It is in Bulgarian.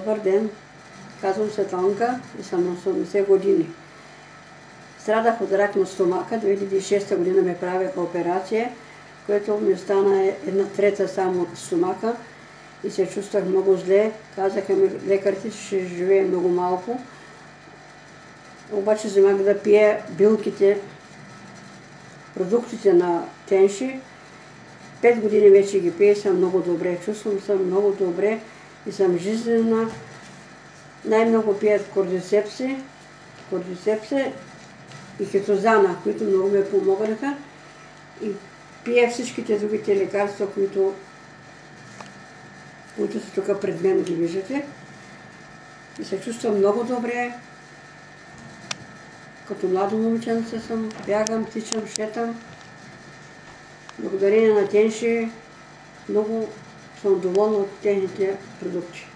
Добър ден, казвам се Танка и съм на 80 години. Страдах от рак на стомаха, 2006 година ме правиха операция, което ми остана 1/3 само от стомаха и се чувствах много зле. Казаха ми лекарите, че ще живея много малко. Обаче вземах да пия билките, продуктите на Тенши. 5 години вече ги пия и съм много добре. Чувствам се много добре и съм жизнена. Най-много пият кордицепси и хитозана, които много ме помогнаха. И пия всичките другите лекарства, които са тук пред мен, ги виждате. И се чувствам много добре. Като младо момиченце съм, бягам, тичам, шетам. Благодарение на Тенши много съм доволна от техните продукти.